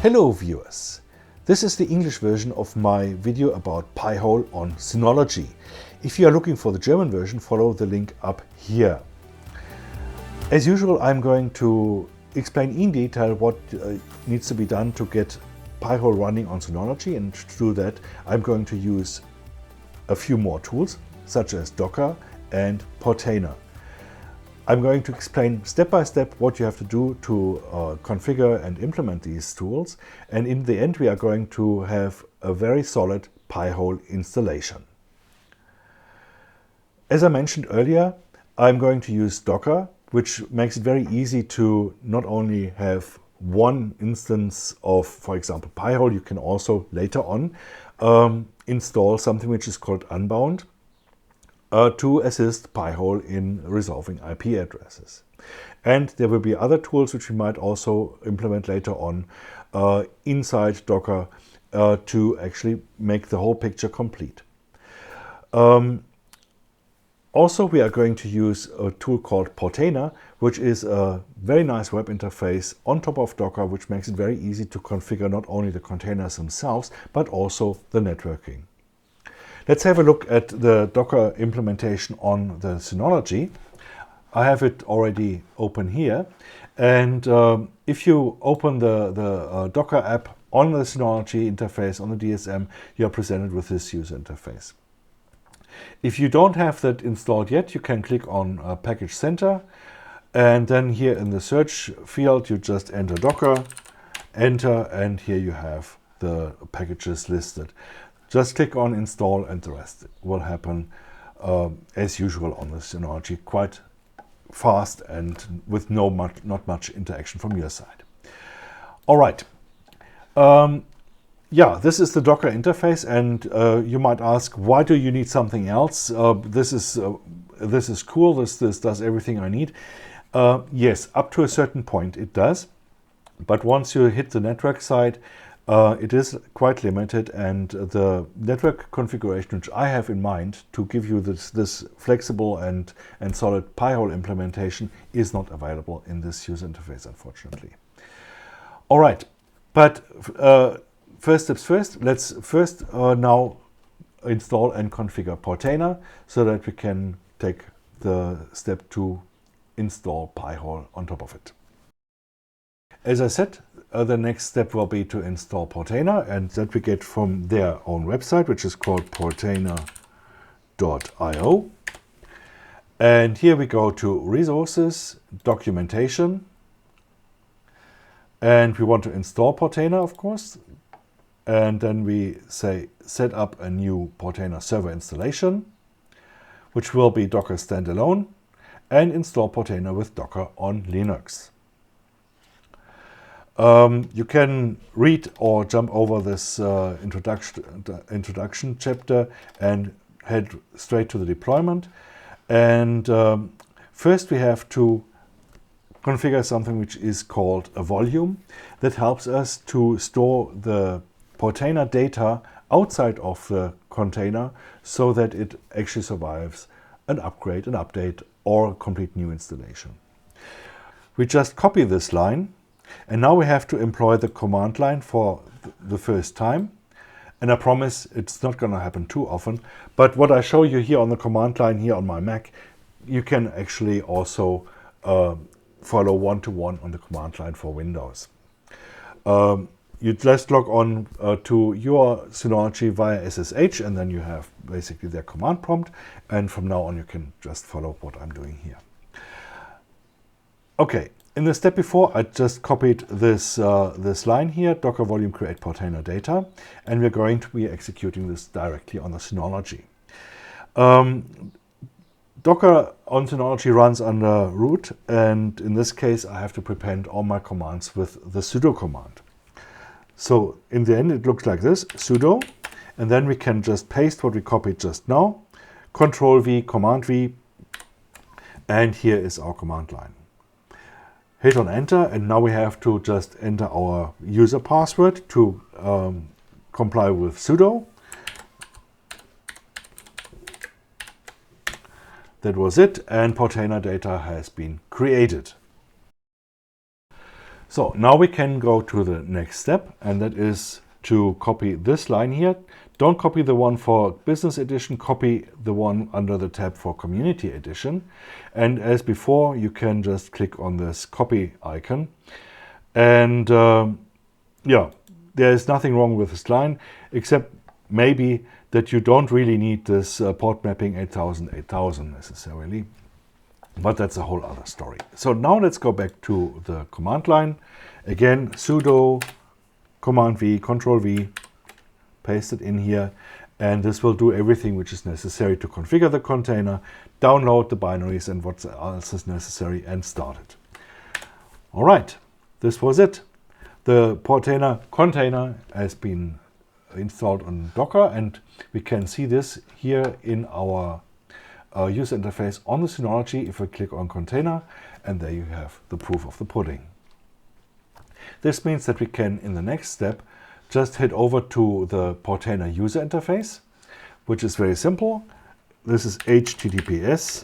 Hello viewers! This is the English version of my video about Pi-hole on Synology. If you are looking for the German version, follow the link up here. As usual, I'm going to explain in detail what needs to be done to get Pi-hole running on Synology, and to do that I'm going to use a few more tools such as Docker and Portainer. I'm going to explain step by step what you have to do to configure and implement these tools, and in the end we are going to have a very solid Pi-hole installation. As I mentioned earlier, I'm going to use Docker, which makes it very easy to not only have one instance of, for example, Pi-hole. You can also later on install something which is called Unbound, to assist Pi-hole in resolving IP addresses. And there will be other tools which we might also implement later on inside Docker to actually make the whole picture complete. Also, we are going to use a tool called Portainer, which is a very nice web interface on top of Docker, which makes it very easy to configure not only the containers themselves, but also the networking. Let's have a look at the Docker implementation on the Synology. I have it already open here, and if you open the Docker app on the Synology interface on the DSM, you are presented with this user interface. If you don't have that installed yet, you can click on Package Center, and then here in the search field you just enter Docker, enter, and here you have the packages listed. Just click on install and the rest will happen as usual on the Synology, quite fast and with not much interaction from your side. All right. Yeah, this is the Docker interface, and you might ask, why do you need something else? This is cool. This does everything I need. Yes, up to a certain point it does, but once you hit the network side, it is quite limited, and the network configuration which I have in mind to give you this flexible and solid Pi-hole implementation is not available in this user interface, unfortunately. All right, but first steps first. Let's first now install and configure Portainer so that we can take the step to install Pi-hole on top of it. As I said, the next step will be to install Portainer, and that we get from their own website, which is called portainer.io. And here we go to Resources, Documentation, and we want to install Portainer, of course. And then we say set up a new Portainer server installation, which will be Docker standalone, and install Portainer with Docker on Linux. You can read or jump over this introduction chapter and head straight to the deployment. And first we have to configure something which is called a volume that helps us to store the Portainer data outside of the container so that it actually survives an upgrade, an update, or a complete new installation. We just copy this line. And now we have to employ the command line for the first time. And I promise it's not going to happen too often. But what I show you here on the command line here on my Mac, you can actually also follow one-to-one on the command line for Windows. You just log on to your Synology via SSH, and then you have basically their command prompt. And from now on you can just follow what I'm doing here. Okay. In the step before, I just copied this line here, Docker volume create Portainer data, and we're going to be executing this directly on the Synology. Docker on Synology runs under root, and in this case I have to prepend all my commands with the sudo command. So in the end it looks like this, sudo, and then we can just paste what we copied just now, Control V, Command V, and here is our command line. Hit on enter, and now we have to just enter our user password to comply with sudo. That was it, and Portainer data has been created. So now we can go to the next step, and that is to copy this line here. Don't copy the one for Business Edition, copy the one under the tab for Community Edition. And as before, you can just click on this copy icon. And yeah, there is nothing wrong with this line, except maybe that you don't really need this port mapping 8000 necessarily. But that's a whole other story. So now let's go back to the command line. Again, sudo command V, control V, paste it in here, and this will do everything which is necessary to configure the container, download the binaries and what else is necessary, and start it. All right, this was it. The Portainer container has been installed on Docker, and we can see this here in our user interface on the Synology if we click on container, and there you have the proof of the pudding. This means that we can, in the next step, just head over to the Portainer user interface, which is very simple. This is https://,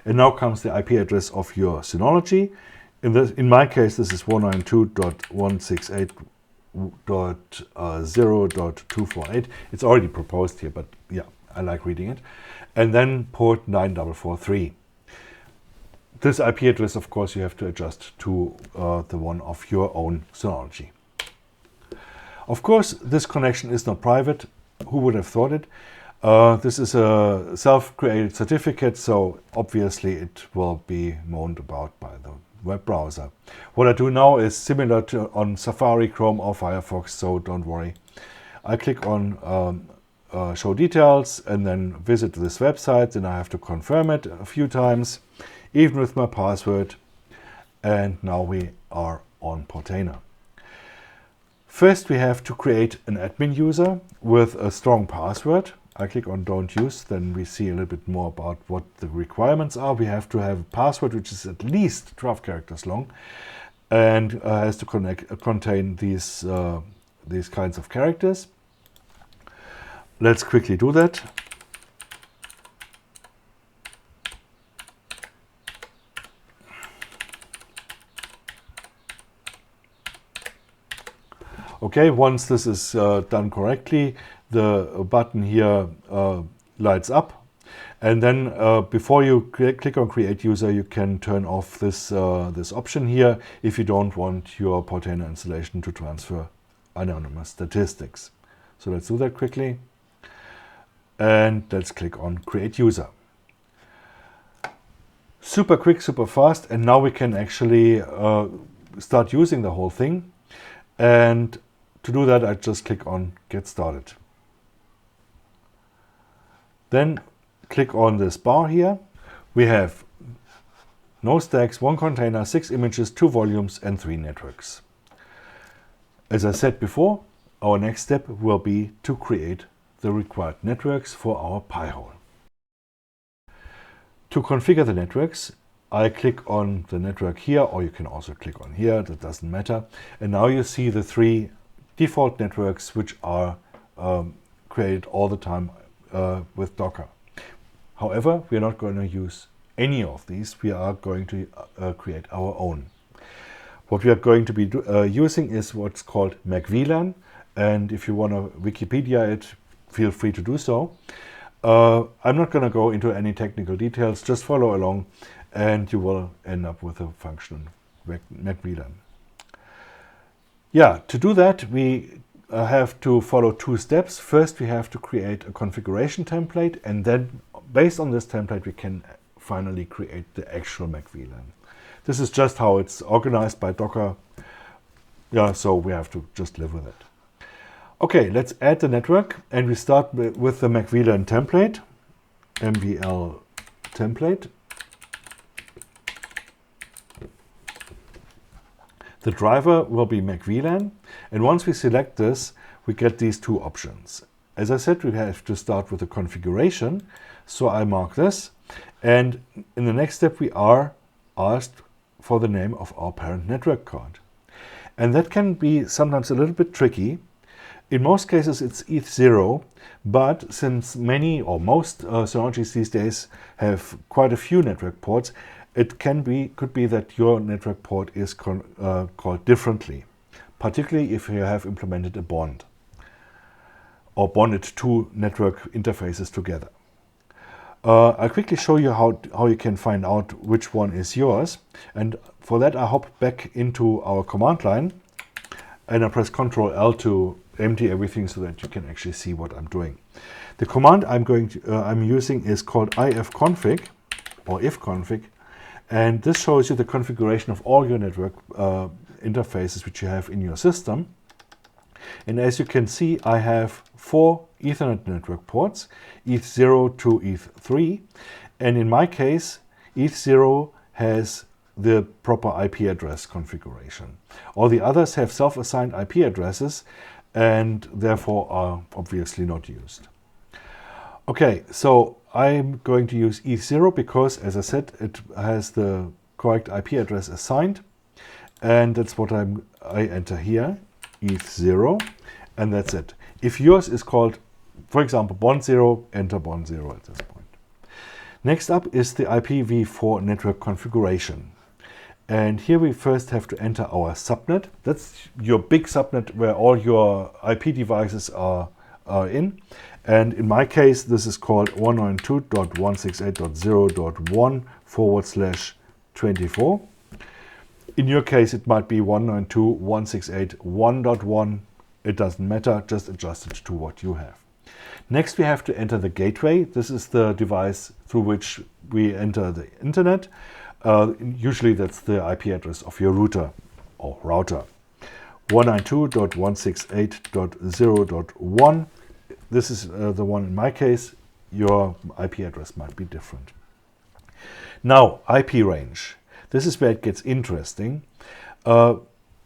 and now comes the IP address of your Synology. In my case, this is 192.168.0.248. It's already proposed here, but yeah, I like reading it. And then port 9443. This IP address, of course, you have to adjust to the one of your own Synology. Of course, this connection is not private. Who would have thought it? This is a self-created certificate, so obviously it will be moaned about by the web browser. What I do now is similar to on Safari, Chrome or Firefox, so don't worry. I click on show details and then visit this website, and I have to confirm it a few times, even with my password. And now we are on Portainer. First, we have to create an admin user with a strong password. I click on Don't Use, then we see a little bit more about what the requirements are. We have to have a password which is at least 12 characters long and has to contain these kinds of characters. Let's quickly do that. Okay, once this is done correctly, the button here lights up, and then before you click on Create User, you can turn off this this option here if you don't want your Portainer installation to transfer anonymous statistics. So let's do that quickly, and let's click on Create User. Super quick, super fast, and now we can actually start using the whole thing. And to do that, I just click on Get Started. Then click on this bar here. We have no stacks, 1 container, 6 images, 2 volumes, and 3 networks. As I said before, our next step will be to create the required networks for our Pi-hole. To configure the networks, I click on the network here, or you can also click on here, that doesn't matter. And now you see the 3 default networks which are created all the time with Docker. However, we are not going to use any of these. We are going to create our own. What we are going to be using is what's called MacVLAN, and if you want to Wikipedia it, feel free to do so. I'm not going to go into any technical details, just follow along and you will end up with a function MacVLAN. Yeah, to do that we have to follow 2 steps. First, we have to create a configuration template, and then based on this template we can finally create the actual MacVLAN. This is just how it's organized by Docker. Yeah, so we have to just live with it. Okay, let's add the network, and we start with the MacVLAN template, MVL template. The driver will be MacVLAN, and once we select this, we get these 2 options. As I said, we have to start with the configuration, so I mark this, and in the next step we are asked for the name of our parent network card. And that can be sometimes a little bit tricky. In most cases it's ETH0, but since many or most Synologies these days have quite a few network ports, It could be that your network port is called differently, particularly if you have implemented a bond or bonded two network interfaces together. I'll quickly show you how you can find out which one is yours. And for that, I hop back into our command line and I press Ctrl L to empty everything so that you can actually see what I'm doing. The command I'm using is called ifconfig or ifconfig, and this shows you the configuration of all your network interfaces which you have in your system. And as you can see, I have 4 Ethernet network ports, ETH0 to ETH3, and in my case, ETH0 has the proper IP address configuration. All the others have self-assigned IP addresses and therefore are obviously not used. Okay, so I'm going to use ETH0 because, as I said, it has the correct IP address assigned, and that's what I enter here, ETH0, and that's it. If yours is called, for example, bond0, enter bond0 at this point. Next up is the IPv4 network configuration. And here we first have to enter our subnet. That's your big subnet where all your IP devices are in. And in my case, this is called 192.168.0.1/24. In your case, it might be 192.168.1.1. It doesn't matter, just adjust it to what you have. Next, we have to enter the gateway. This is the device through which we enter the internet. Usually that's the IP address of your router or router. 192.168.0.1. This is the one in my case. Your IP address might be different. Now, IP range. This is where it gets interesting.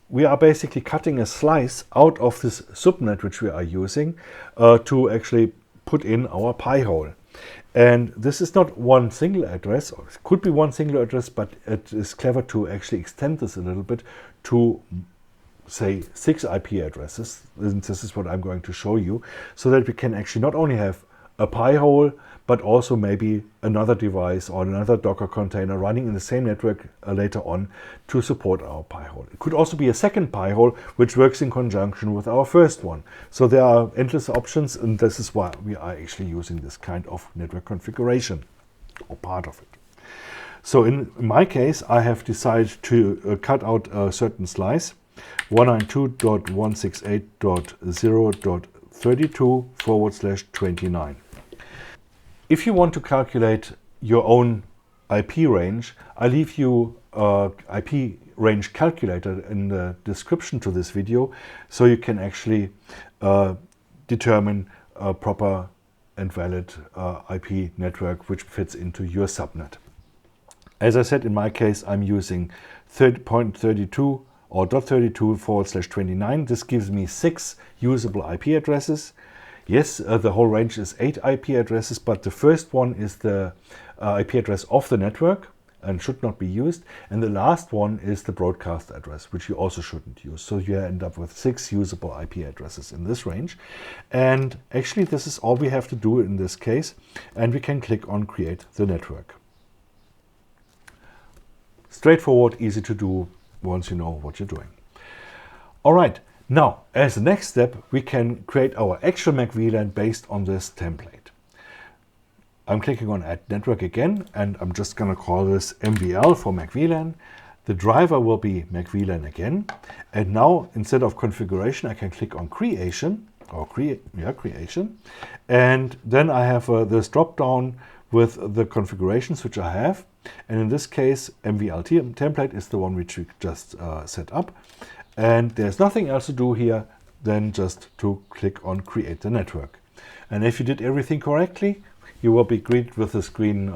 We are basically cutting a slice out of this subnet which we are using to actually put in our pi hole. And this is not one single address, or it could be one single address, but it is clever to actually extend this a little bit to, say, 6 IP addresses. And this is what I'm going to show you, so that we can actually not only have a pi hole, but also maybe another device or another Docker container running in the same network later on to support our pi hole. It could also be a second pi hole which works in conjunction with our first one. So there are endless options, and this is why we are actually using this kind of network configuration, or part of it. So in my case, I have decided to cut out a certain slice, 192.168.0.32/29. If you want to calculate your own IP range, I leave you an IP range calculator in the description to this video, so you can actually determine a proper and valid IP network which fits into your subnet. As I said, in my case, I'm using 30.32 or .32/29. This gives me 6 usable IP addresses. Yes, the whole range is 8 IP addresses, but the first one is the IP address of the network and should not be used. And the last one is the broadcast address, which you also shouldn't use. So you end up with 6 usable IP addresses in this range. And actually, this is all we have to do in this case. And we can click on Create the Network. Straightforward, easy to do once you know what you're doing. All right. Now, as the next step, we can create our actual MAC VLAN based on this template. I'm clicking on Add Network again, and I'm just going to call this MVL for MAC VLAN. The driver will be MAC VLAN again. And now, instead of configuration, I can click on Creation, or Creation. And then I have this drop-down with the configurations which I have. And in this case, MVL template is the one which we just set up. And there's nothing else to do here than just to click on Create the Network. And if you did everything correctly, you will be greeted with this green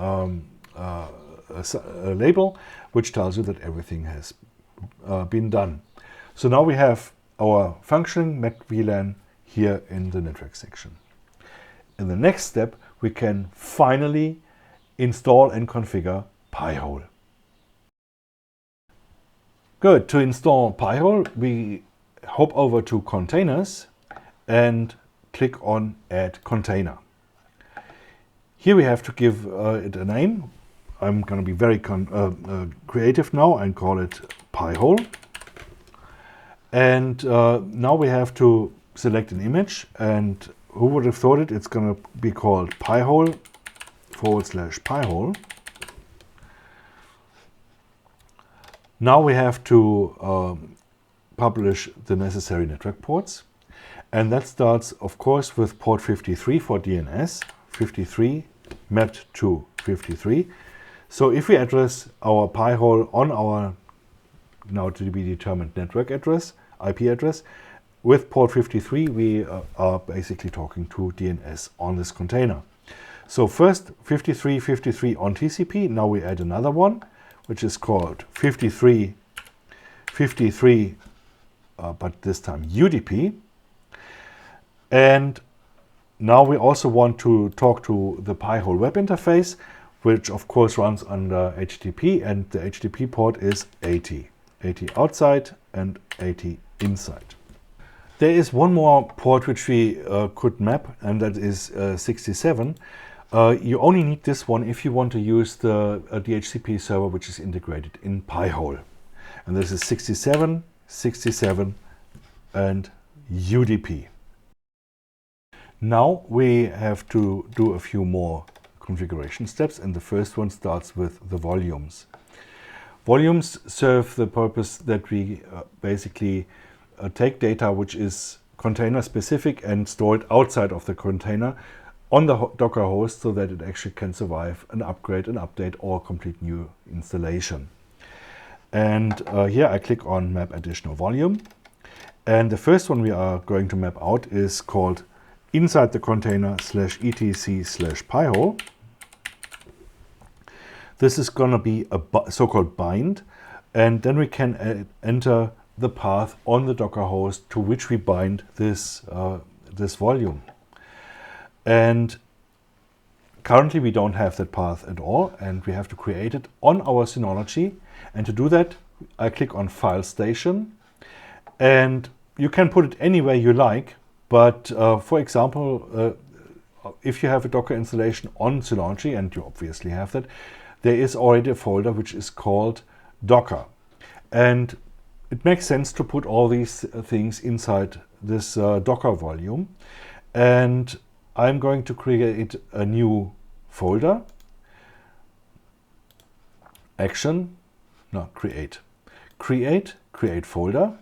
label, which tells you that everything has been done. So now we have our functioning MAC VLAN here in the network section. In the next step, we can finally install and configure Pi-hole. Good. To install Pi-hole, we hop over to Containers and click on Add Container. Here we have to give it a name. I'm going to be very creative now and call it Pi-hole. And now we have to select an image, and who would have thought it? It's going to be called Pi-hole / Pi-hole. Now we have to publish the necessary network ports. And that starts, of course, with port 53 for DNS, 53 mapped to 53. So if we address our Pi-hole on our now to be determined network address, IP address, with port 53, we are basically talking to DNS on this container. So first 53, 53 on TCP. Now we add another one, which is called 53, 53, but this time UDP. And now we also want to talk to the Pi-hole web interface, which of course runs under HTTP, and the HTTP port is 80. 80 outside and 80 inside. There is one more port which we could map, and that is 67. You only need this one if you want to use the DHCP server which is integrated in Pi-hole. And this is 67, 67 and UDP. Now we have to do a few more configuration steps, and the first one starts with the volumes. Volumes serve the purpose that we basically take data which is container specific and store it outside of the container on the Docker host so that it actually can survive an upgrade, an update, or a complete new installation. And here I click on Map Additional Volume. And the first one we are going to map out is called inside the container /etc/Pi-hole. This is going to be a so-called bind, and then we can enter the path on the Docker host to which we bind this, this volume. And currently we don't have that path at all, and we have to create it on our Synology. And to do that, I click on File Station, and you can put it anywhere you like, but for example, if you have a Docker installation on Synology, and you obviously have that, there is already a folder which is called Docker. And it makes sense to put all these things inside this Docker volume. And I'm going to create a new folder. Create folder.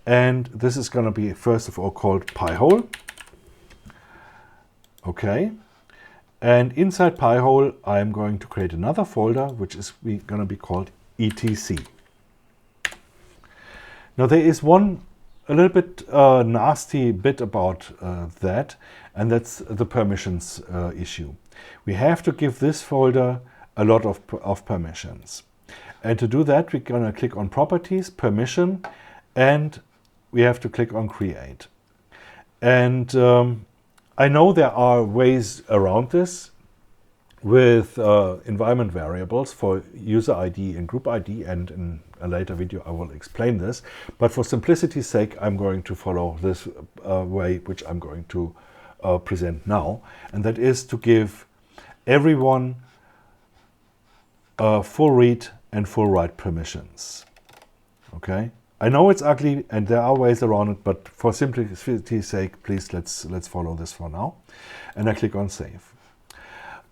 And this is going to be first of all called Pi-hole. Okay. And inside Pi-hole, I'm going to create another folder, which is going to be called etc. Now there is one a little bit nasty bit about that, and that's the permissions issue. We have to give this folder a lot of permissions. And to do that, we're going to click on Properties, Permission, and we have to click on Create. And I know there are ways around this with environment variables for user ID and group ID, and in a later video I will explain this. But for simplicity's sake, I'm going to follow this way, which I'm going to present now. And that is to give everyone full read and full write permissions. Okay? I know it's ugly and there are ways around it, but for simplicity's sake, please let's follow this for now. And I click on Save.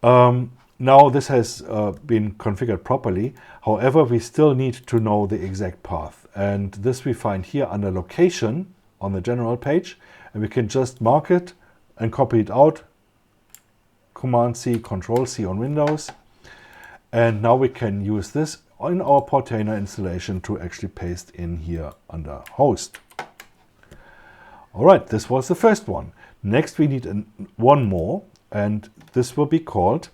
Now this has been configured properly. However, we still need to know the exact path. And this we find here under Location on the general page. And we can just mark it and copy it out. Command-C, Control-C on Windows. And now we can use this in our Portainer installation to actually paste in here under Host. All right, this was the first one. Next, we need one more, and this will be called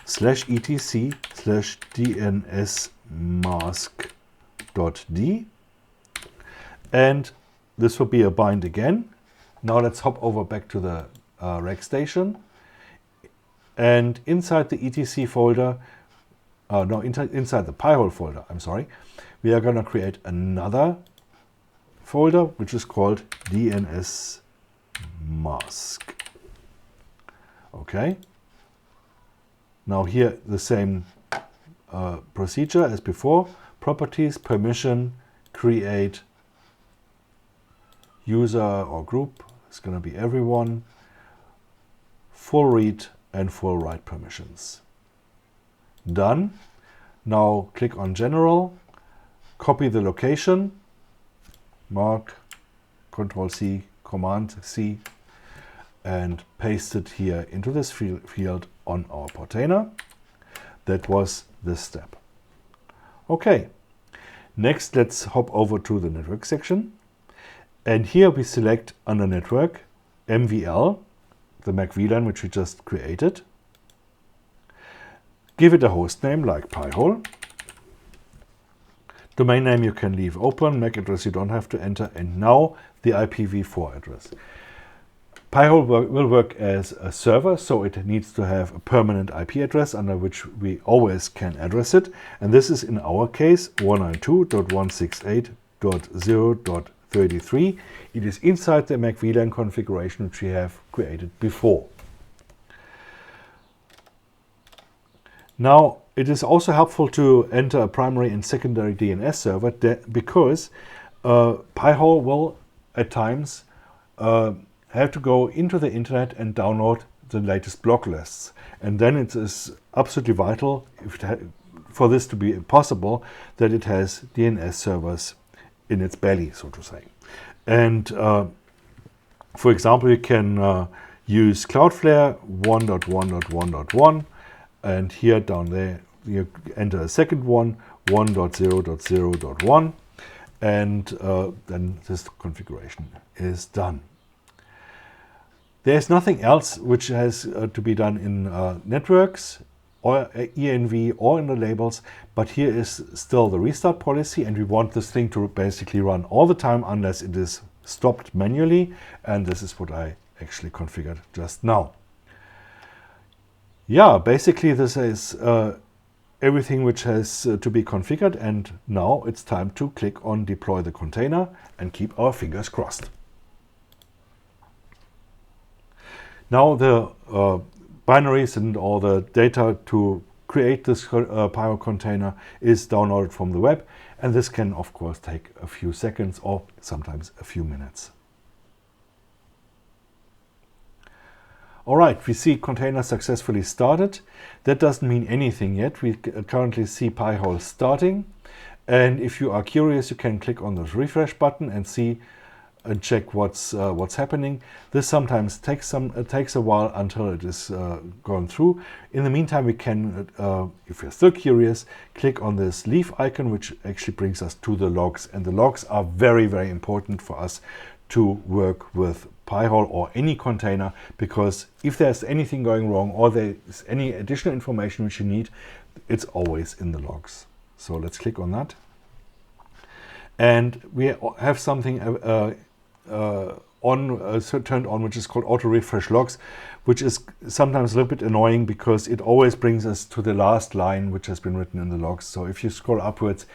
/etc/dnsmask.d. And this will be a bind again. Now let's hop over back to the rec station. And inside the etc folder, inside the Pi-hole folder, I'm sorry, we are going to create another folder which is called DNS mask. Okay. Now here the same procedure as before. Properties, permission, create, user or group, it's going to be everyone, full read and full write permissions. Done. Now click on General, copy the location, mark, Control C, Command C, and paste it here into this field on our Portainer. That was this step. Okay, next let's hop over to the network section. And here we select under network MVL, the MAC VLAN which we just created. Give it a host name like Pi-hole. Domain name you can leave open, MAC address you don't have to enter, and now the IPv4 address. Pi-hole will work as a server, so it needs to have a permanent IP address under which we always can address it. And this is in our case 192.168.0.33. It is inside the MAC VLAN configuration which we have created before. Now, it is also helpful to enter a primary and secondary DNS server because Pi-hole will at times have to go into the internet and download the latest block lists. And then it is absolutely vital for this to be possible that it has DNS servers in its belly, so to say. And for example, you can use Cloudflare 1.1.1.1, and here down there you enter a second one, 1.0.0.1, and then this configuration is done. There's nothing else which has to be done in networks or ENV or in the labels, but here is still the restart policy, and we want this thing to basically run all the time unless it is stopped manually, and this is what I actually configured just now. Yeah, basically this is everything which has to be configured, and now it's time to click on deploy the container and keep our fingers crossed. Now the binaries and all the data to create this Pi-hole container is downloaded from the web, and this can of course take a few seconds or sometimes a few minutes. Alright, we see container successfully started. That doesn't mean anything yet. We currently see Pi-hole starting, and if you are curious you can click on the refresh button and see and check what's happening. This sometimes takes a while until it is gone through. In the meantime, we can, if you're still curious, click on this leaf icon, which actually brings us to the logs. And the logs are very, very important for us to work with Pi-hole or any container, because if there's anything going wrong or there's any additional information which you need, it's always in the logs. So let's click on that. And we have something turned on, which is called auto refresh logs, which is sometimes a little bit annoying because it always brings us to the last line which has been written in the logs. So if you scroll upwards,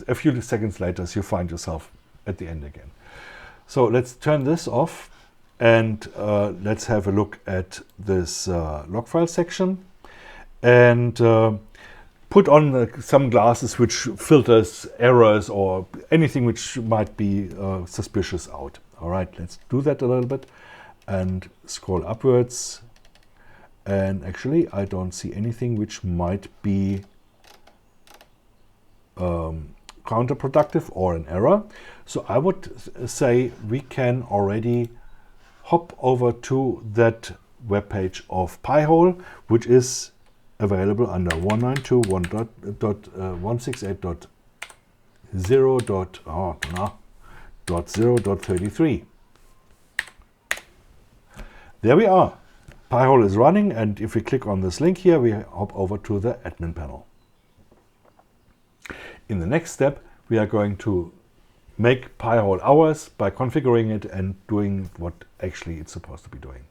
a few seconds later you find yourself at the end again. So let's turn this off, and let's have a look at this log file section, and put on some glasses which filters errors or anything which might be suspicious out. All right, let's do that a little bit and scroll upwards. And actually, I don't see anything which might be counterproductive or an error. So I would say we can already hop over to that web page of Pi-hole, which is available under 192.168.0.33. There we are. Pi-hole is running, and if we click on this link here, we hop over to the admin panel. In the next step, we are going to make Pi-hole ours by configuring it and doing what actually it's supposed to be doing.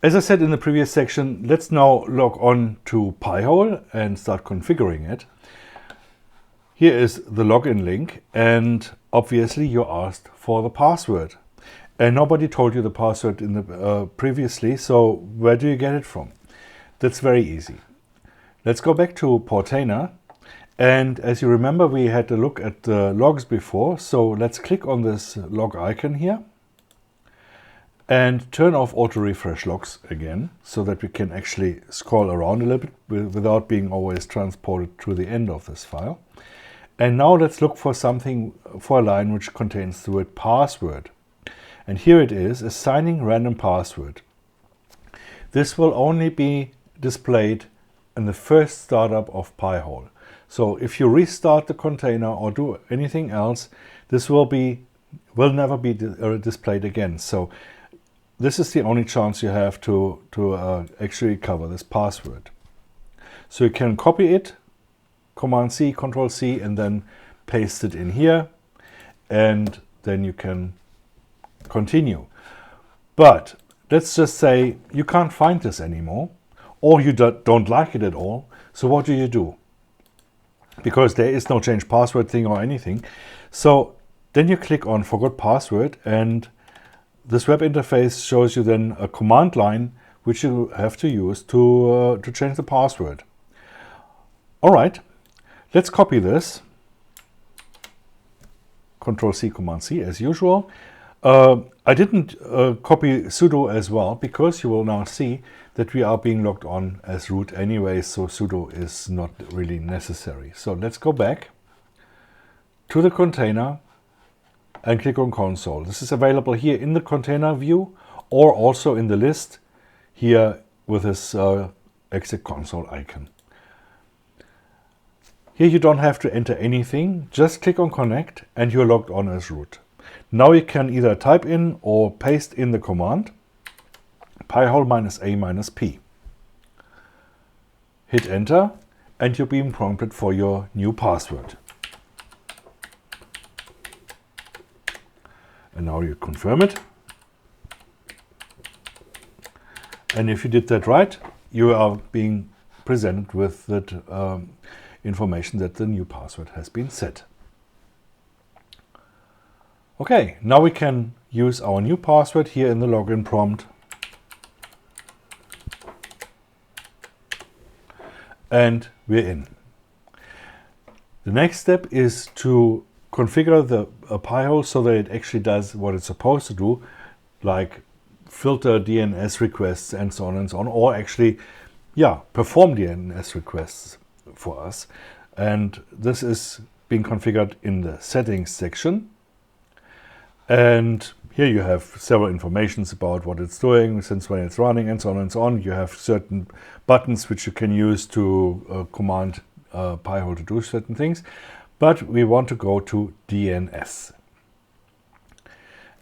As I said in the previous section, let's now log on to Pi-hole and start configuring it. Here is the login link, and obviously you're asked for the password. And nobody told you the password in the previously, so where do you get it from? That's very easy. Let's go back to Portainer. And as you remember, we had a look at the logs before. So let's click on this log icon here and turn off auto refresh logs again so that we can actually scroll around a little bit without being always transported to the end of this file. And now let's look for something, for a line which contains the word password. And here it is, assigning random password. This will only be displayed in the first startup of Pi-hole. So if you restart the container or do anything else, this will never be displayed again. So this is the only chance you have to actually recover this password. So you can copy it, Command C, Control C, and then paste it in here, and then you can continue. But let's just say you can't find this anymore, or you don't like it at all. So what do? Because there is no change password thing or anything. So then you click on Forgot Password, and this web interface shows you then a command line which you have to use to change the password. All right, let's copy this. Control C, Command C as usual. I didn't copy sudo as well because you will now see that we are being logged on as root anyway, so sudo is not really necessary. So let's go back to the container and click on console. This is available here in the container view or also in the list here with this exit console icon. Here you don't have to enter anything, just click on connect and you're logged on as root. Now you can either type in or paste in the command Pi-hole -a -p. Hit enter and you're being prompted for your new password. And now you confirm it. And if you did that right, you are being presented with that information that the new password has been set. Okay, now we can use our new password here in the login prompt. And we're in. The next step is to configure the Pi-hole so that it actually does what it's supposed to do, like filter DNS requests and so on, or actually, perform DNS requests for us. And this is being configured in the settings section. And here you have several informations about what it's doing, since when it's running, and so on. You have certain buttons which you can use to command Pi-hole to do certain things. But we want to go to DNS.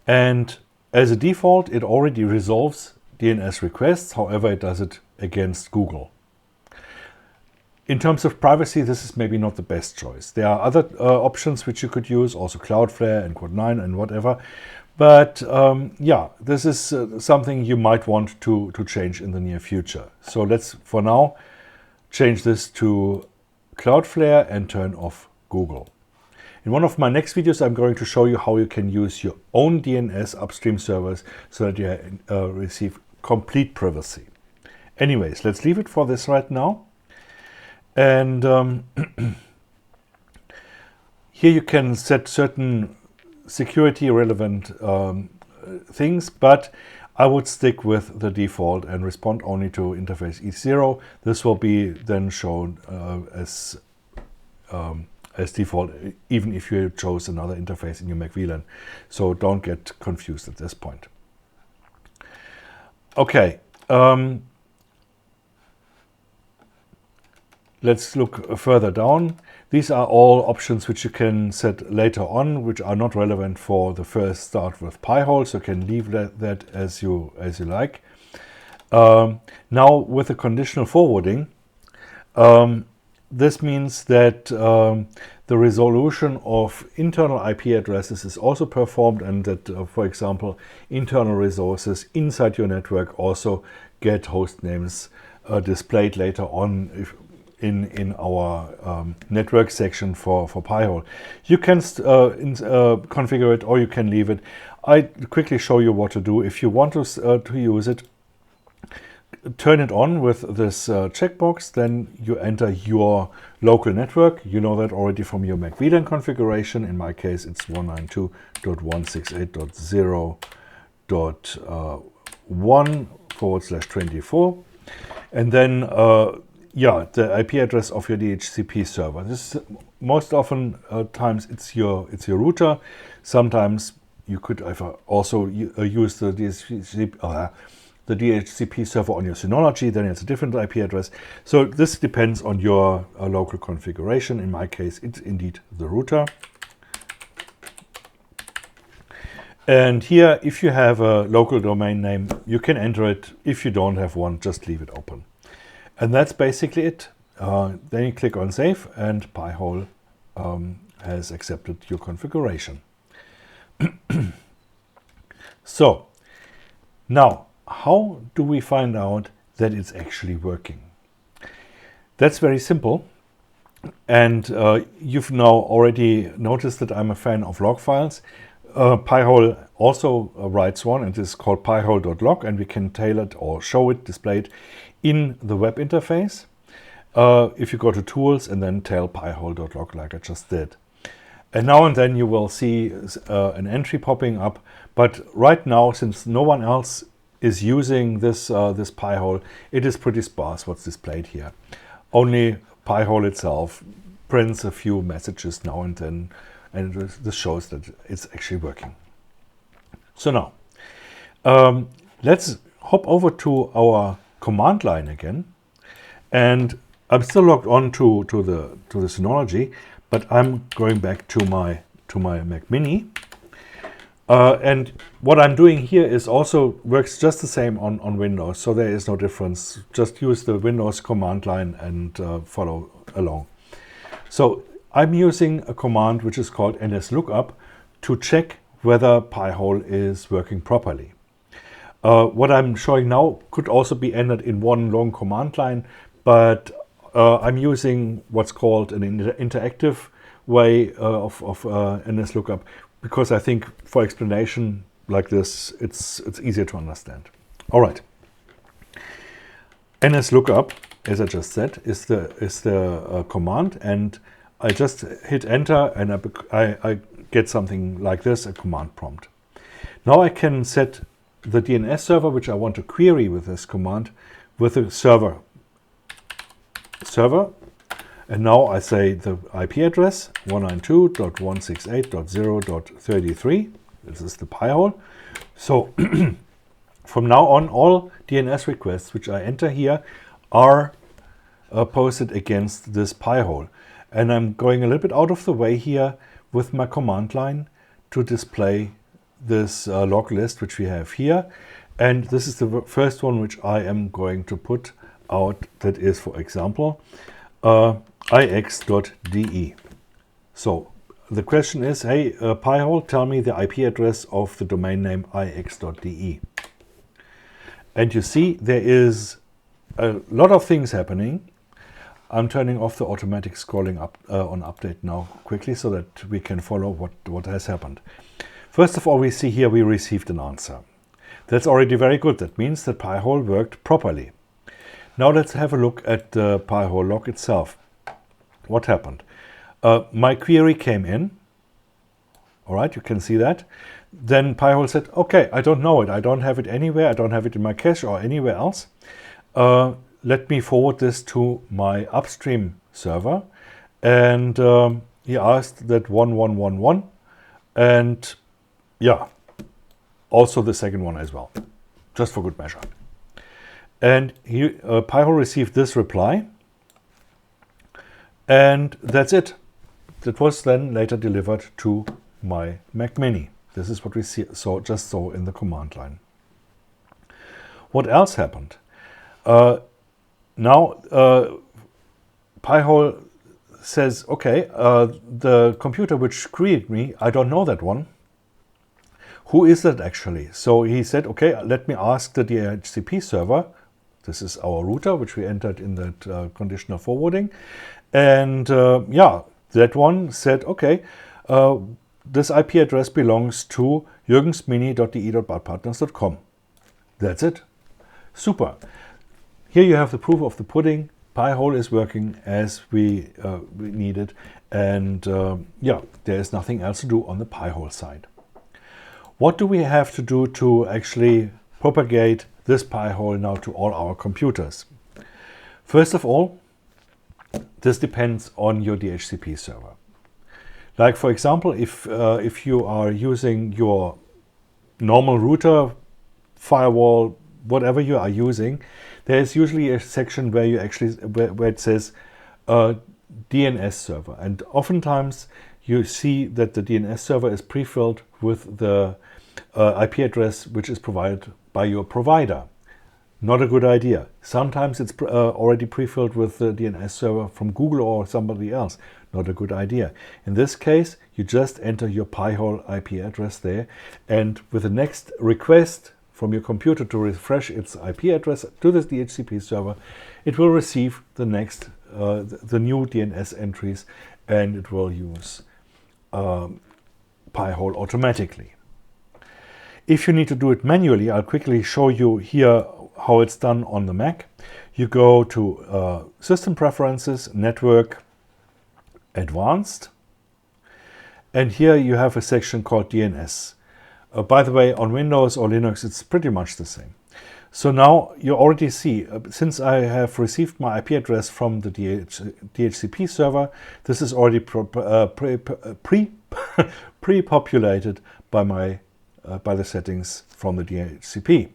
And as a default, it already resolves DNS requests. However, it does it against Google. In terms of privacy, this is maybe not the best choice. There are other options which you could use, also Cloudflare and Code9 and whatever. But this is something you might want to change in the near future. So let's, for now, change this to Cloudflare and turn off Google. In one of my next videos, I'm going to show you how you can use your own DNS upstream servers so that you receive complete privacy. Anyways, let's leave it for this right now. And here you can set certain security relevant things, but I would stick with the default and respond only to interface E0. This will be then shown as default, even if you chose another interface in your Mac VLAN. So don't get confused at this point. Okay. Let's look further down. These are all options which you can set later on, which are not relevant for the first start with Pi-hole, so you can leave that as you like. Now with the conditional forwarding, this means that the resolution of internal IP addresses is also performed, and that, for example, internal resources inside your network also get host names displayed later on in our network section for Pi-hole. You can configure it or you can leave it. I quickly show you what to do. If you want to use it, turn it on with this checkbox. Then you enter your local network. You know that already from your Mac VLAN configuration. In my case, it's 192.168.0.1/24. And then, yeah, the IP address of your DHCP server. This most often times it's your router. Sometimes you could also use the DHCP server on your Synology. Then it's a different IP address. So this depends on your local configuration. In my case, it's indeed the router. And here, if you have a local domain name, you can enter it. If you don't have one, just leave it open. And that's basically it. Then you click on Save, and Pi-hole has accepted your configuration. So, now, how do we find out that it's actually working? That's very simple. And you've now already noticed that I'm a fan of log files. Pi-hole also writes one, and it is called pi-hole.log, and we can tailor it or show it displayed in the web interface. If you go to Tools and then tail pi-hole.log like I just did. And now and then you will see an entry popping up, but right now, since no one else is using this Pi-hole, it is pretty sparse what's displayed here. Only Pi-hole itself prints a few messages now and then, and this shows that it's actually working. So now, let's hop over to our command line again, and I'm still logged on to the Synology, but I'm going back to my Mac Mini. And what I'm doing here is also works just the same on Windows, so there is no difference. Just use the Windows command line and follow along. So I'm using a command which is called nslookup to check whether Pi-hole is working properly. What I'm showing now could also be entered in one long command line, but I'm using what's called an interactive way of nslookup, because I think for explanation like this, it's easier to understand. All right. nslookup, as I just said, is the command, and I just hit enter, and I get something like this, a command prompt. Now I can set the DNS server which I want to query with this command with a server. And now I say the IP address 192.168.0.33. This is the Pi-hole. So from now on, all DNS requests which I enter here are posted against this Pi-hole. And I'm going a little bit out of the way here with my command line to display this log list which we have here. And this is the first one which I am going to put out. That is, for example, ix.de. So the question is, hey, Pi-hole, tell me the IP address of the domain name ix.de. And you see there is a lot of things happening. I'm turning off the automatic scrolling up on update now quickly so that we can follow what has happened. First of all, we see here we received an answer. That's already very good. That means that Pi-hole worked properly. Now let's have a look at the Pi-hole log itself. What happened? My query came in. All right, you can see that. Then Pi-hole said, okay, I don't know it. I don't have it anywhere. I don't have it in my cache or anywhere else. Let me forward this to my upstream server. And he asked that 1111. And yeah, also the second one as well, just for good measure. And Pi-hole received this reply, and that's it. That was then later delivered to my Mac Mini. This is what we just saw in the command line. What else happened? Now Pi-hole says, okay, the computer which created me, I don't know that one. Who is that actually? So he said, okay, let me ask the DHCP server. This is our router, which we entered in that conditional forwarding. And yeah, that one said, okay, this IP address belongs to jürgensmini.de.badpartners.com. That's it. Super. here you have the proof of the pudding. Pi-hole is working as we need it, and yeah, there is nothing else to do on the Pi-hole side. What do we have to do to actually propagate this Pi-hole now to all our computers? First of all, this depends on your DHCP server. Like for example, if you are using your normal router, firewall, whatever you are using, there is usually a section where you actually where it says DNS server, and oftentimes you see that the DNS server is pre-filled with the IP address which is provided by your provider. Not a good idea. Sometimes it's already pre-filled with the DNS server from Google or somebody else. Not a good idea. In this case, you just enter your Pi-hole IP address there, and with the next request from your computer to refresh its IP address to this DHCP server, it will receive the next, the new DNS entries, and it will use Pi-hole automatically. If you need to do it manually, I'll quickly show you here how it's done on the Mac. You go to System Preferences, Network, Advanced, and here you have a section called DNS. By the way, on Windows or Linux, it's pretty much the same. So now you already see, since I have received my IP address from the DHCP server, this is already pre-populated by the settings from the DHCP.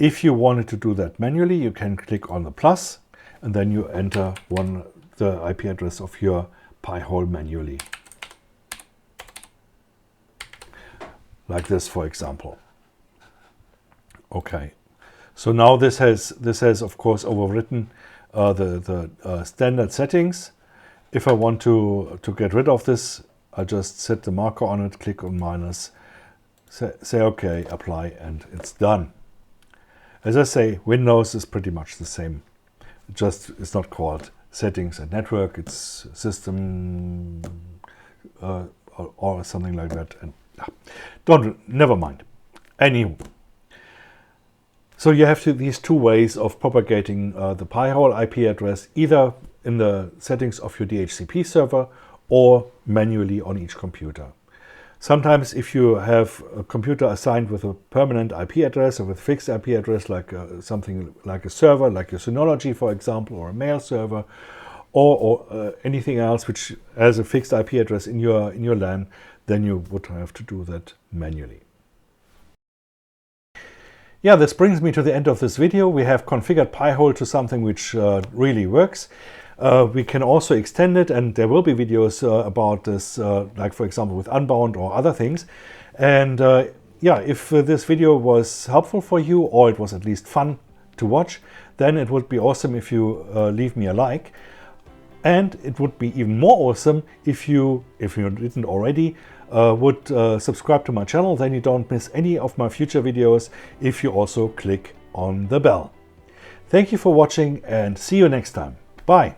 If you wanted to do that manually, you can click on the plus, and then you enter the IP address of your Pi-hole manually. Like this, for example. Okay, so now this has of course overwritten the standard settings. If I want to get rid of this, I just set the marker on it, click on minus, say OK, apply, and it's done. As I say, Windows is pretty much the same. It's not called settings and network, it's system or something like that. And never mind. Anyway, so you have these two ways of propagating the Pi-hole IP address, either in the settings of your DHCP server or manually on each computer. Sometimes if you have a computer assigned with a permanent IP address or with fixed IP address, like something like a server, like your Synology, for example, or a mail server, or anything else which has a fixed IP address in your LAN, then you would have to do that manually. Yeah, this brings me to the end of this video. We have configured Pi-hole to something which really works. We can also extend it, and there will be videos about this, like for example with Unbound or other things. And yeah, if this video was helpful for you, or it was at least fun to watch, then it would be awesome if you leave me a like. And it would be even more awesome if you didn't already, would subscribe to my channel. Then you don't miss any of my future videos if you also click on the bell. Thank you for watching, and see you next time. Bye.